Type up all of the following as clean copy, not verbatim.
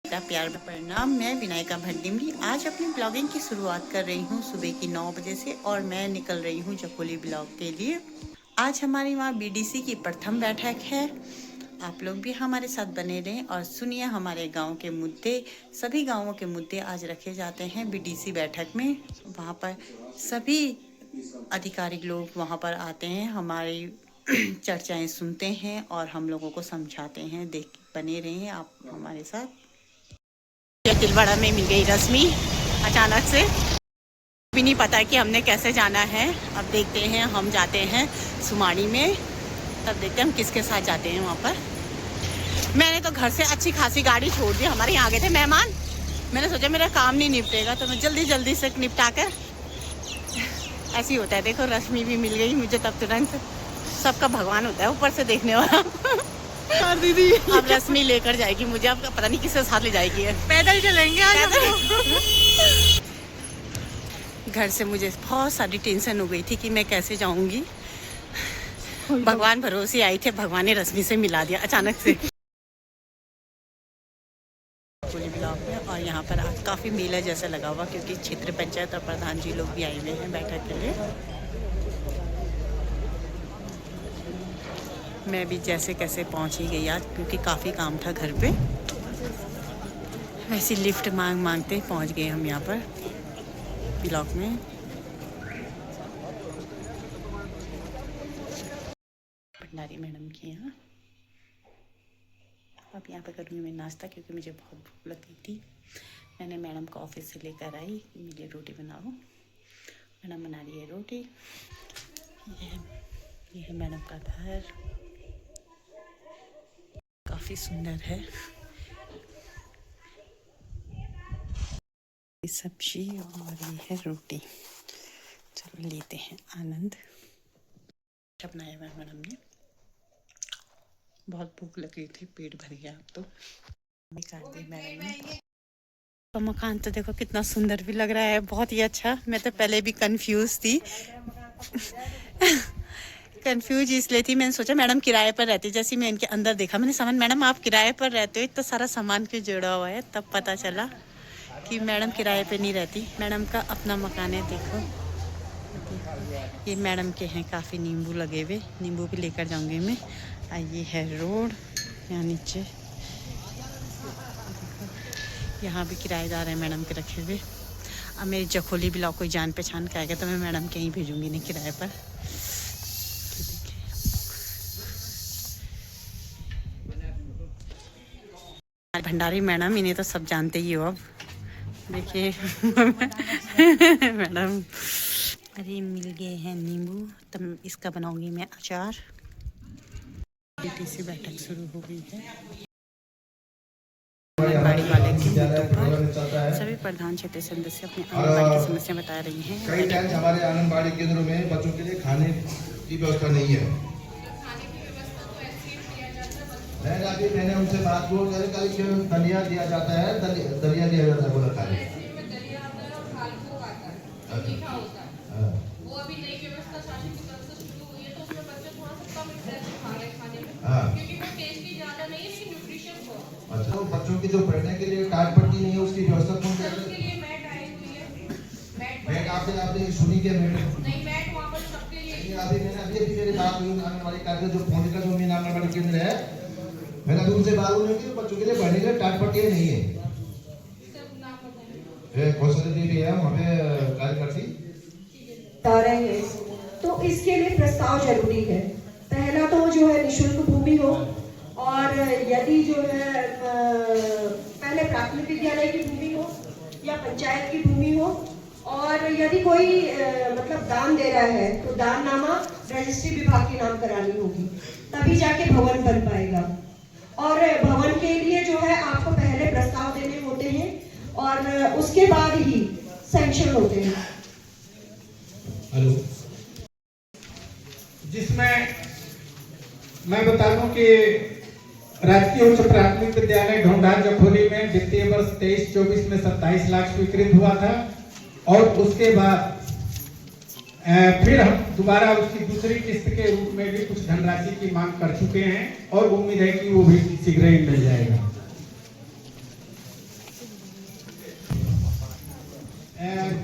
प्यार प्रणाम। मैं विनायका भट्टिमरी आज अपनी ब्लॉगिंग की शुरुआत कर रही हूँ सुबह की 9 बजे से और मैं निकल रही हूँ जखोली ब्लॉग के लिए। आज हमारी वहाँ बीडीसी की प्रथम बैठक है। आप लोग भी हमारे साथ बने रहें और सुनिए हमारे गांव के मुद्दे। सभी गांवों के मुद्दे आज रखे जाते हैं बीडीसी बैठक में। वहाँ पर सभी अधिकारिक लोग वहाँ पर आते हैं, हमारी चर्चाएं सुनते हैं और हम लोगों को समझाते हैं। देख बने रहें आप हमारे साथ। तिलवाड़ा में मिल गई रश्मि अचानक से, भी नहीं पता कि हमने कैसे जाना है। अब देखते हैं, हम जाते हैं सुमाड़ी में, तब देखते हैं हम किसके साथ जाते हैं वहाँ पर। मैंने तो घर से अच्छी खासी गाड़ी छोड़ दी, हमारे यहाँ आ गए थे मेहमान। मैंने सोचा मेरा काम नहीं निपटेगा तो मैं जल्दी से निपटा कर, ऐसे ही होता है। देखो रश्मि भी मिल गई मुझे तब तुरंत। सबका भगवान होता है ऊपर से देखने वाला। दीदी अब रश्मि लेकर जाएगी मुझे, अब पता नहीं किसके साथ ले जाएगी। पैदल चलेंगे आज। घर से मुझे बहुत सारी टेंशन हो गई थी कि मैं कैसे जाऊंगी। भगवान भरोसे आई थे, भगवान ने रश्मि से मिला दिया अचानक से ब्लॉक में। और यहाँ पर आज काफ़ी मेला जैसा लगा हुआ क्योंकि क्षेत्र पंचायत और प्रधान जी लोग भी आए हुए हैं बैठक के लिए। मैं भी जैसे कैसे पहुँच ही गई आज क्योंकि काफ़ी काम था घर पे। ऐसी लिफ्ट मांगते पहुँच गए हम यहाँ पर ब्लॉक में। भंडारी मैडम के यहाँ अब यहाँ पर करूँगी मैं नाश्ता क्योंकि मुझे बहुत भूख लगी थी। मैंने मैडम को ऑफिस से लेकर आई, मेरे लिए रोटी बनाओ। मैडम बना रही है रोटी। ये है मैडम का घर, काफ़ी सुंदर है। सब्जी और ये है रोटी। चलो लेते हैं आनंद। बनाया हुआ मैडम ने, बहुत भूख लगी थी, पेट भर गया। अब तो निकाल दी मैडम ने। तो मकान तो देखो कितना सुंदर भी लग रहा है, बहुत ही अच्छा। मैं तो पहले भी कंफ्यूज थी। कंफ्यूज इसलिए थी, मैंने सोचा मैडम किराए पर रहती। जैसे मैं इनके अंदर देखा मैंने सामान, मैडम आप किराए पर रहते हो, इतना सारा सामान क्यों जोड़ा हुआ है। तब पता चला कि मैडम किराए पे नहीं रहती, मैडम का अपना मकान है। देखो ये मैडम के हैं काफ़ी नींबू लगे हुए, नींबू भी लेकर जाऊंगी मैं। ये है रोड, यहाँ नीचे यहाँ भी किराएदार है मैडम के रखे हुए। अब मेरी जखोली ब्लॉक कोई जान पहचान का आएगा तो मैं मैडम के ही भेजूंगी, नहीं किराए पर। भंडारी मैडम, इन्हें तो सब जानते ही हो। अब देखिए मैडम, अरे मिल गए हैं नींबू, तब इसका बनाऊंगी मैं अचार। बीटीसी बैठक शुरू हो गई है। आंगनबाड़ी वाले के मुद्दों पर सभी प्रधान क्षेत्रीय सदस्य अपनी आंगनबाड़ी की समस्या बता रही हैं। कई टाइम्स हमारे आंगनबाड़ी केंद्रों में बच्चों के लिए खाने की व्यवस्था नहीं है। मैंने उनसे बात को दलिया दिया जाता है, दलिया दिया जाता है, बोला खाने। वो अभी नई व्यवस्था शासन की तरफ से शुरू हुई है तो उसमें बच्चे थोड़ा सा कम इंटरेस्ट खा रहे हैं खाने में, क्योंकि वो टेस्टी ज्यादा नहीं है लेकिन न्यूट्रिशन हो। अच्छा, तो बच्चों की जो बैठने के लिए टाट पट्टी नहीं है, उसकी व्यवस्था कौन कर रहा है? उसके लिए मैट आई हुई है। मैट आपने सुनी क्या? मैट नहीं, मैट वहाँ पर सबके लिए। अभी मेरी बात हुई आंगनबाड़ी कार्यक्रम जो फोन का जो मेन आंगनबाड़ी केंद्र है, मैंने अभी उनसे बात हुई कि बच्चों के लिए बैठने के लिए टाट पट्टी नहीं है। कौशल जी भी है हमें कार्यकर्ती रहेंगे तो इसके लिए प्रस्ताव जरूरी है। पहला तो जो है निःशुल्क भूमि हो, और यदि जो है पहले प्राथमिक विद्यालय की भूमि हो या पंचायत की भूमि हो, और यदि कोई मतलब दान दे रहा है तो दान नामा रजिस्ट्री विभाग के नाम करानी होगी, तभी जाके भवन बन पाएगा। और भवन के लिए जो है आपको पहले प्रस्ताव देने होते हैं और उसके बाद ही सैंक्शन होते हैं। हेलो, जिसमें मैं बता दूं कि राजकीय उच्च प्राथमिक विद्यालय ढोंढार जखोली में वित्तीय वर्ष 23-24 में 27 लाख स्वीकृत हुआ था, और उसके बाद फिर हम दोबारा उसकी दूसरी किस्त के रूप में भी कुछ धनराशि की मांग कर चुके हैं और उम्मीद है कि वो भी शीघ्र ही मिल जाएगा।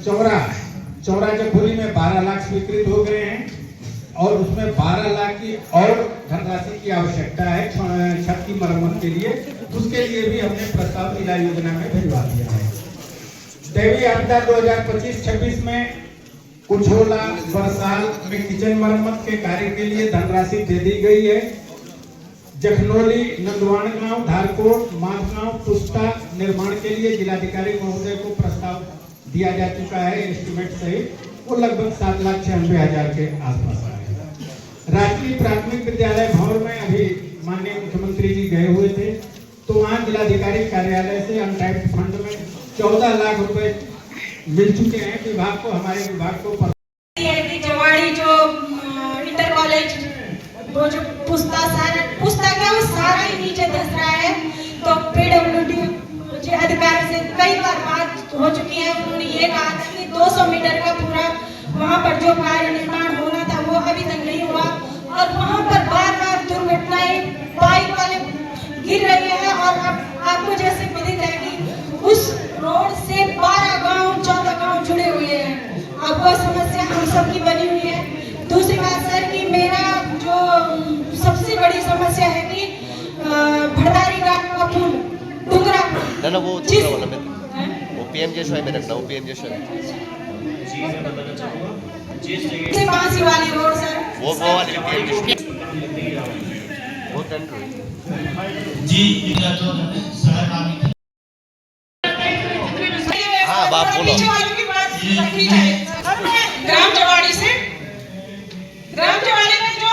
चौरा जखोली में 12 लाख स्वीकृत हो गए हैं और उसमें 12 लाख की और धनराशि की आवश्यकता है छत की मरम्मत के लिए। उसके लिए भी हमने प्रस्ताव जिला योजना में भिजवा दिया है। दैवीय आपदा 2025-26 में कुछोला बरसाल में किचन मरम्मत के कार्य के लिए धनराशि दे दी गई है। जखनौली, नंदवान गांव, धारकोट, माधगांव, पुस्ता निर्माण के लिए जिलाधिकारी महोदय को प्रस्ताव दिया जा चुका है एस्टिमेट सहित। वो लगभग 7,96,000 के आसपास आएगा। राजकीय प्राथमिक विद्यालय भवन में अभी माननीय मुख्यमंत्री जी गए हुए थे, तो वहाँ जिलाधिकारी कार्यालय से अनटैप्ड फंड में 14 लाख रुपए मिल चुके हैं विभाग को, हमारे विभाग को। जवाड़ी जो इंटर कॉलेज वो जो पुस्तक है वो सारा ही नीचे धंस रहा है। तो PWD अधिकारी से कई बार बात हो चुकी है। उन्होंने ये कहा था कि 200 मीटर का पूरा वहाँ पर जो कार्य निर्माण होना था वो अभी तक नहीं हुआ और वहाँ पर बार-बार दुर्घटनाएं बाइक वाले गिर रही है। और अब आपको जैसे विदित है कि उस रोड से 12 गांव 14 गांव जुड़े हुए हैं। अब वो समस्या हम सबकी बनी हुई है। दूसरी बात सर कि मेरा जो सबसे बड़ी समस्या है कि भड़दारी घाट का पुल डुंगरा ना वो दूसरा वाला में वो PMJ में रखना, वो PMJ जी मैं बताना चाहूँगा जिस जगह से बांसी वाली रोड सर वो वाली PMJ वो जी जो सड़क आगे हाँ बाप बोलो। ग्राम जवाड़ी में जो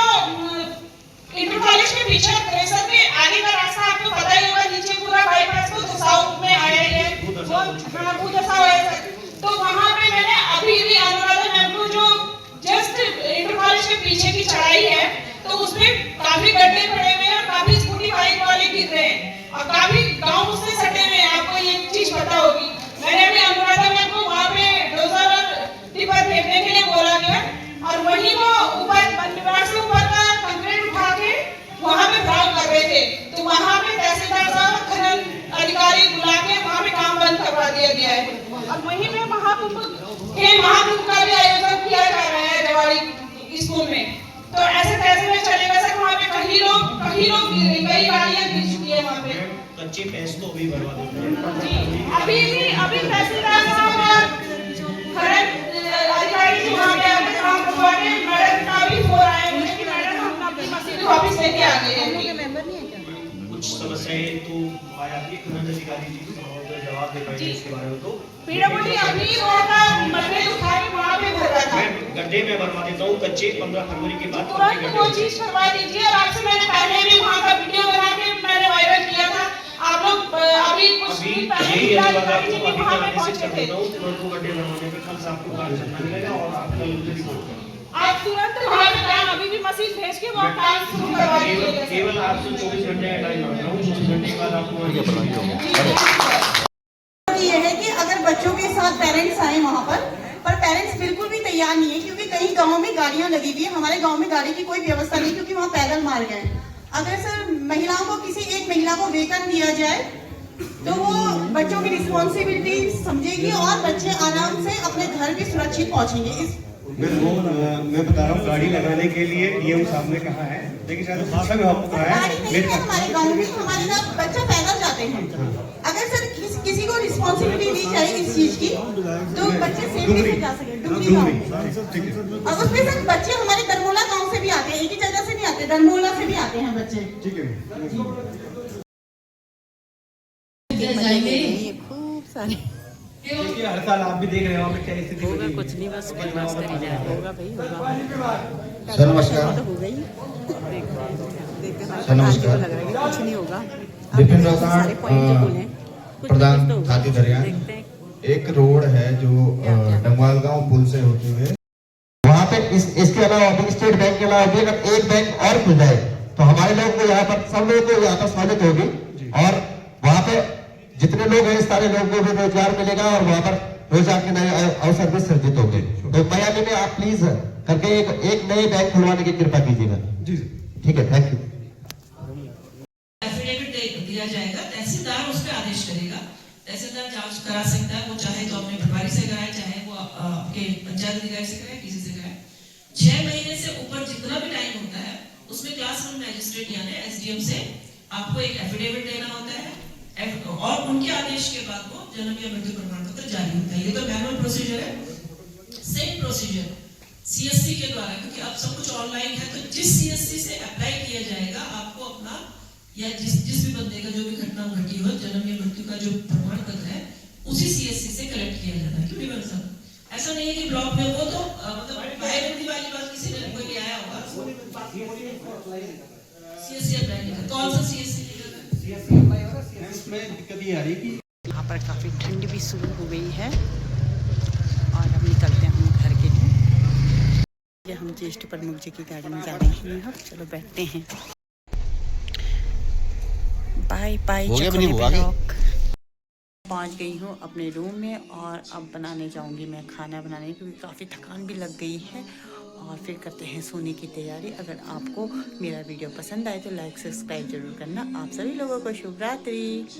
इंटर कॉलेज के पीछे प्रेशर के आगे का रास्ता आपको पता ही होगा, नीचे पूरा बाईपास को साउथ में आया है वो भूदशा है। तो वहाँ पे मैंने अभी भी अनुराधा मैम को जो जस्ट इंटर कॉलेज के पीछे की चढ़ाई है तो उसमें काफी गड्ढे पड़े हुए हैं और काफी स्कूटी बाइक वाले गिर रहे हैं और काफी गाँव उससे सटे हुए हैं। आपको ये चीज पता होगी। मैंने अभी अनुराधा मैम को वहाँ पे डोजर और टिपर फेंकने के लिए बोला गया और वहीं वो ऊपर विभाग से ऊपर का कंक्रीट उठा के वहाँ पे भराव कर रहे थे। तो वहाँ पे तहसीलदार साहब खनन अधिकारी बुला के वहाँ पे काम बंद करवा दिया गया है। और वहीं पे महाकुंभ का भी आयोजन किया जा रहा है जवाड़ी स्कूल में। तो ऐसे कैसे में चलेगा सर? वहाँ पे कई लोग कई गाड़ियाँ गिर चुकी है वहाँ पे। कच्चे पैसे तो भी बर्बाद हो गए। अभी तहसीलदार साहब और खनन अधिकारी जो वहाँ पे आके काम करवाने मैडम का भी फोन आया मुझे कि मैडम हम अपनी मशीन वापस लेके आ गए हैं। कुछ समस्याएं तो आया कि खनन अधिकारी जी जवाब दे पाएंगे इसके बारे में। तो PWD अभी रोड का मटेरियल उठा के वहाँ पे भर रहा था। मैं गड्ढे में भरवा देता हूँ कच्चे 15 फरवरी के बाद तुरंत वो चीज करवा दीजिए। और आपसे मैंने पहले भी वहाँ का वीडियो बना के मैंने वायरल किया था। आप लोग अभी कुछ दिन पहले यही जिलाधिकारी जी भी वहाँ पे मैसेज पहुँचे कर थे। देता हूँ तुरंत को गड्ढे भरवाने पे कल से आपको कार्य करना मिलेगा और आप कल मुझे रिपोर्ट करें। आप तुरंत वहाँ पे काम अभी भी मशीन भेज के वो काम शुरू करवा दीजिएगा। केवल आपसे 24 घंटे का टाइम मांग रहा हूँ। 24 घंटे के बाद आपको ये है कि अगर बच्चों के साथ पेरेंट्स आए वहाँ पर पेरेंट्स बिल्कुल भी तैयार नहीं है क्योंकि कई गाँव में गाड़ियाँ लगी हुई है। हमारे गाँव में गाड़ी की कोई व्यवस्था नहीं क्योंकि वहाँ पैदल मार गए। अगर सर महिलाओं को किसी एक महिला को वेतन दिया जाए तो वो बच्चों की रिस्पॉन्सिबिलिटी समझेगी और बच्चे आराम से अपने घर भी सुरक्षित पहुँचेंगे। मैं बता रहा हूँ गाड़ी लगाने के लिए नियम साहब ने कहा है, लेकिन शायद शिक्षा विभाग को कहा है। हमारे गाँव में हमारे साथ बच्चे पैदल जाते हैं। अगर सर किसी को रिस्पॉन्सिबिलिटी दी जाए इस चीज की तो बच्चे सेफ्टी से जा सके। डुगरी गाँव और उसमें सर बच्चे हमारे दरमोला गाँव से भी आते हैं, एक ही जगह से नहीं आते, दरमोला से भी आते हैं बच्चे। ठीक है खूब सारे देखिए हर साल आप भी देख रहे हो वहाँ पे क्या स्थिति होगा कुछ नहीं, बस बदमाश कर ही जाए। होगा भाई होगा। सर नमस्कार। तो हो गई देखते सर नमस्कार। लग रहा है कि कुछ नहीं होगा। विपिन रावत प्रधान खाती दरिया। एक रोड है जो डंगवाल गांव पुल से होते हुए वहाँ पे इसके अलावा अभी स्टेट बैंक के अलावा भी अगर एक बैंक और खुल जाए तो हमारे लोग को यहाँ पर सब लोगों को यहाँ पर सहूलियत होगी और वहाँ पे जितने लोग हैं सारे लोगों को भी रोजगार मिलेगा और वहाँ पर रोजगार के नए अवसर भी सृजित होंगे। तो बयानी में आप प्लीज करके एक नए बैंक खुलवाने की कृपा कीजिएगा। जी ठीक है, थैंक यू। एफिडेविट दिया जाएगा, तहसीलदार उस पर आदेश करेगा। तहसीलदार जांच करा सकता है, वो चाहे तो अपने प्रभारी से कराए, चाहे वो आपके पंचायत अधिकारी से कराए, किसी से कराए। 6 महीने से ऊपर जितना भी टाइम होता है उसमें क्लास 1 मैजिस्ट्रेट यानी एसडीएम से आपको एक एफिडेविट देना होता है और उनके आदेश के बाद वो जन्म या मृत्यु प्रमाण पत्र जारी होता है। ये तो मैनुअल प्रोसीजर है। सेम प्रोसीजर सीएससी के द्वारा, क्योंकि अब सब कुछ ऑनलाइन है, तो जिस सीएससी से अप्लाई किया जाएगा आपको अपना या जिस भी बंदे का जो भी घटना घटी हो, जन्म या मृत्यु का जो प्रमाण पत्र है उसी सीएससी से कलेक्ट किया जाता है। क्यों नहीं बन सकता? ऐसा नहीं है कि ब्लॉक में वो तो मतलब बाहर वाली बात किसी ने कोई आया होगा सीएससी अप्लाई नहीं करता। कौन सा सीएससी नहीं करता? इसमें दिक्कत ये आ रही कि यहाँ पर काफ़ी ठंड भी शुरू हो गई है और अब निकलते हैं हम घर के लिए। ये हम ज्येष्ठ प्रमुख जी की गाड़ी में जा रहे हैं। अब चलो बैठते हैं। Bye bye. पहुँच गई हूँ अपने रूम में और अब बनाने जाऊँगी मैं खाना बनाने, क्योंकि काफ़ी थकान भी लग गई है और फिर करते हैं सोने की तैयारी। अगर आपको मेरा वीडियो पसंद आए तो लाइक सब्सक्राइब जरूर करना। आप सभी लोगों को शुभ रात्रि।